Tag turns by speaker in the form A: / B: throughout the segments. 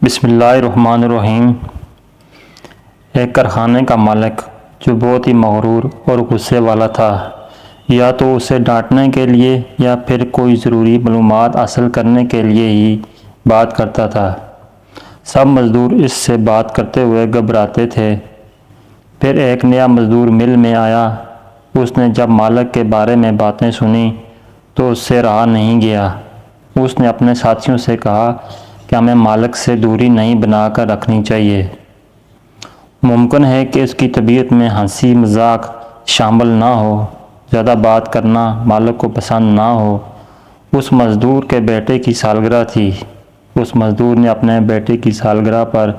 A: بسم اللہ الرحمن الرحیم۔ ایک کارخانے کا مالک جو بہت ہی مغرور اور غصے والا تھا، یا تو اسے ڈانٹنے کے لیے یا پھر کوئی ضروری معلومات حاصل کرنے کے لیے ہی بات کرتا تھا۔ سب مزدور اس سے بات کرتے ہوئے گھبراتے تھے۔ پھر ایک نیا مزدور مل میں آیا۔ اس نے جب مالک کے بارے میں باتیں سنی تو اس سے رہا نہیں گیا۔ اس نے اپنے ساتھیوں سے کہا کہ ہمیں مالک سے دوری نہیں بنا کر رکھنی چاہیے۔ ممکن ہے کہ اس کی طبیعت میں ہنسی مذاق شامل نہ ہو، زیادہ بات کرنا مالک کو پسند نہ ہو۔ اس مزدور کے بیٹے کی سالگرہ تھی۔ اس مزدور نے اپنے بیٹے کی سالگرہ پر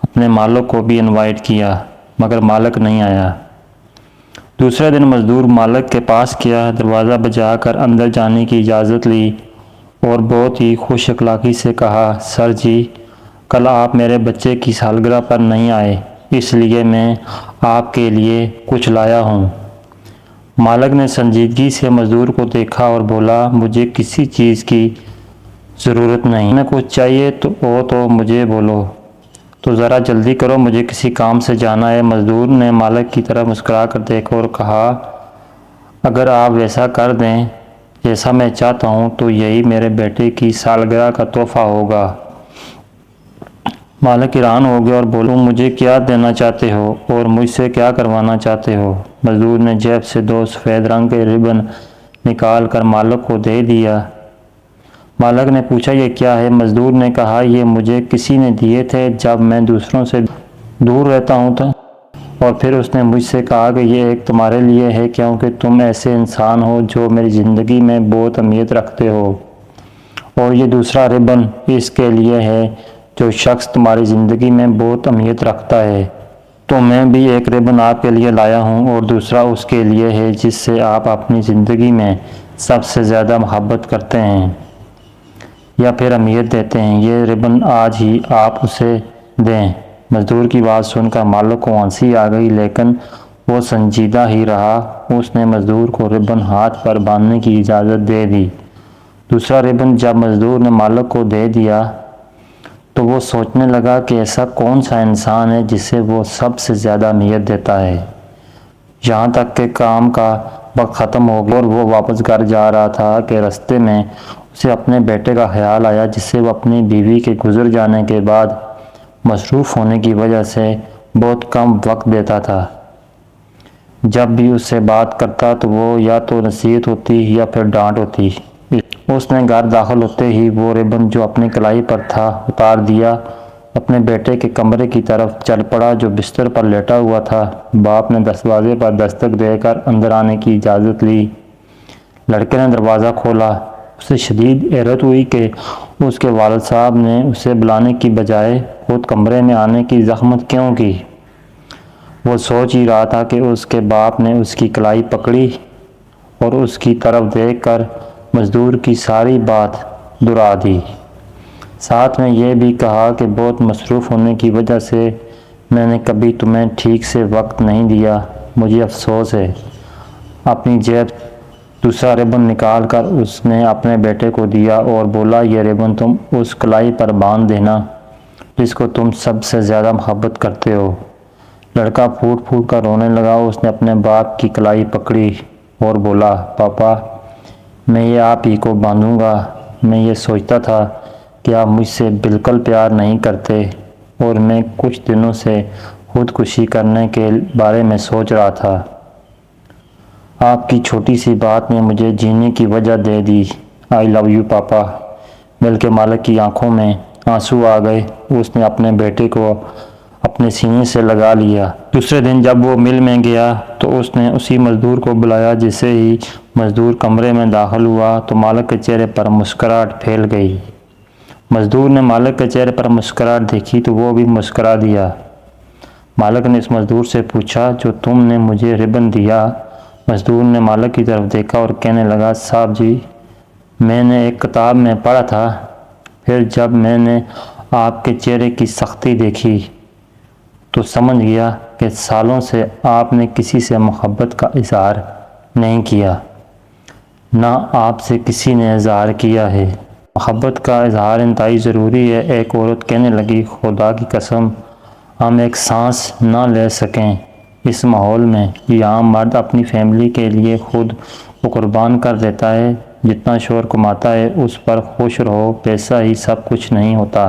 A: اپنے مالک کو بھی انوائٹ کیا، مگر مالک نہیں آیا۔ دوسرے دن مزدور مالک کے پاس گیا، دروازہ بجا کر اندر جانے کی اجازت لی اور بہت ہی خوش اخلاقی سے کہا، سر جی، کل آپ میرے بچے کی سالگرہ پر نہیں آئے، اس لیے میں آپ کے لیے کچھ لایا ہوں۔ مالک نے سنجیدگی سے مزدور کو دیکھا اور بولا، مجھے کسی چیز کی ضرورت نہیں، میں کچھ چاہیے تو مجھے بولو، تو ذرا جلدی کرو، مجھے کسی کام سے جانا ہے۔ مزدور نے مالک کی طرف مسکرا کر دیکھا اور کہا، اگر آپ ویسا کر دیں جیسا میں چاہتا ہوں تو یہی میرے بیٹے کی سالگرہ کا تحفہ ہوگا۔ مالک حیران ہو گیا اور بولا، تم مجھے کیا دینا چاہتے ہو اور مجھ سے کیا کروانا چاہتے ہو؟ مزدور نے جیب سے 2 سفید رنگ کے ربن نکال کر مالک کو دے دیا۔ مالک نے پوچھا، یہ کیا ہے؟ مزدور نے کہا، یہ مجھے کسی نے دیے تھے جب میں دوسروں سے دور رہتا ہوں اور پھر اس نے مجھ سے کہا کہ یہ ایک تمہارے لیے ہے، کیونکہ تم ایسے انسان ہو جو میری زندگی میں بہت اہمیت رکھتے ہو، اور یہ دوسرا ربن اس کے لیے ہے جو شخص تمہاری زندگی میں بہت اہمیت رکھتا ہے۔ تو میں بھی ایک ربن آپ کے لیے لایا ہوں اور دوسرا اس کے لیے ہے جس سے آپ اپنی زندگی میں سب سے زیادہ محبت کرتے ہیں یا پھر اہمیت دیتے ہیں۔ یہ ربن آج ہی آپ اسے دیں۔ مزدور کی بات سن کر مالک کو ہنسی آ گئی، لیکن وہ سنجیدہ ہی رہا۔ اس نے مزدور کو ربن ہاتھ پر باندھنے کی اجازت دے دی۔ دوسرا ربن جب مزدور نے مالک کو دے دیا تو وہ سوچنے لگا کہ ایسا کون سا انسان ہے جسے وہ سب سے زیادہ اہمیت دیتا ہے۔ یہاں تک کہ کام کا وقت ختم ہو گیا اور وہ واپس گھر جا رہا تھا کہ راستے میں اسے اپنے بیٹے کا خیال آیا، جسے وہ اپنی بیوی کے گزر جانے کے بعد مصروف ہونے کی وجہ سے بہت کم وقت دیتا تھا۔ جب بھی اس سے بات کرتا تو وہ یا تو نصیحت ہوتی یا پھر ڈانٹ ہوتی۔ اس نے گھر داخل ہوتے ہی وہ ربن جو اپنی کلائی پر تھا اتار دیا، اپنے بیٹے کے کمرے کی طرف چل پڑا جو بستر پر لیٹا ہوا تھا۔ باپ نے دروازے پر دستک دے کر اندر آنے کی اجازت لی۔ لڑکے نے دروازہ کھولا۔ اسے شدید حیرت ہوئی کہ اس کے والد صاحب نے اسے بلانے کی بجائے خود کمرے میں آنے کی زحمت کیوں کی۔ وہ سوچ ہی رہا تھا کہ اس کے باپ نے اس کی کلائی پکڑی اور اس کی طرف دیکھ کر مزدور کی ساری بات دہرا دی، ساتھ میں یہ بھی کہا کہ بہت مصروف ہونے کی وجہ سے میں نے کبھی تمہیں ٹھیک سے وقت نہیں دیا، مجھے افسوس ہے۔ اپنی جیب دوسرا ربن نکال کر اس نے اپنے بیٹے کو دیا اور بولا، یہ ربن تم اس کلائی پر باندھ دینا جس کو تم سب سے زیادہ محبت کرتے ہو۔ لڑکا پھوٹ پھوٹ کر رونے لگا۔ اس نے اپنے باپ کی کلائی پکڑی اور بولا، پاپا، میں یہ آپ ہی کو باندھوں گا۔ میں یہ سوچتا تھا کہ آپ مجھ سے بالکل پیار نہیں کرتے اور میں کچھ دنوں سے خودکشی کرنے کے بارے میں سوچ رہا تھا۔ آپ کی چھوٹی سی بات نے مجھے جینے کی وجہ دے دی۔ آئی لو یو پاپا۔ مل کے مالک کی آنکھوں میں آنسو آ گئے۔ اس نے اپنے بیٹے کو اپنے سینے سے لگا لیا۔ دوسرے دن جب وہ مل میں گیا تو اس نے اسی مزدور کو بلایا۔ جیسے ہی مزدور کمرے میں داخل ہوا تو مالک کے چہرے پر مسکراہٹ پھیل گئی۔ مزدور نے مالک کے چہرے پر مسکراہٹ دیکھی تو وہ بھی مسکرا دیا۔ مالک نے اس مزدور سے پوچھا، جو تم نے مجھے ربن دیا؟ مزدور نے مالک کی طرف دیکھا اور کہنے لگا، صاحب جی، میں نے ایک کتاب میں پڑھا تھا، پھر جب میں نے آپ کے چہرے کی سختی دیکھی تو سمجھ گیا کہ سالوں سے آپ نے کسی سے محبت کا اظہار نہیں کیا، نہ آپ سے کسی نے اظہار کیا ہے۔ محبت کا اظہار انتہائی ضروری ہے۔ ایک عورت کہنے لگی، خدا کی قسم ہم ایک سانس نہ لے سکیں اس ماحول میں۔ یہاں مرد اپنی فیملی کے لیے خود کو قربان کر دیتا ہے، جتنا شوہر کماتا ہے اس پر خوش رہو، پیسہ ہی سب کچھ نہیں ہوتا۔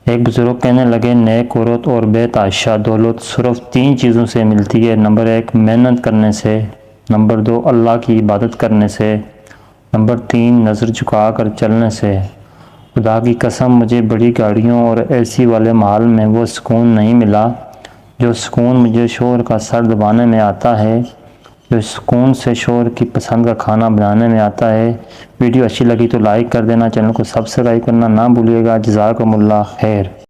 A: ایک بزرگ کہنے لگے، نیک عورت اور بے تحاشا دولت صرف 3 چیزوں سے ملتی ہے۔ نمبر 1 محنت کرنے سے، نمبر 2 اللہ کی عبادت کرنے سے، نمبر 3 نظر جھکا کر چلنے سے۔ خدا کی قسم مجھے بڑی گاڑیوں اور اے سی والے محل میں وہ سکون نہیں ملا جو سکون مجھے شوہر کا سر دبانے میں آتا ہے، جو سکون سے شوہر کی پسند کا کھانا بنانے میں آتا ہے۔ ویڈیو اچھی لگی تو لائک کر دینا، چینل کو سبسکرائب کرنا نہ بھولیے گا۔ جزاکم اللہ خیر۔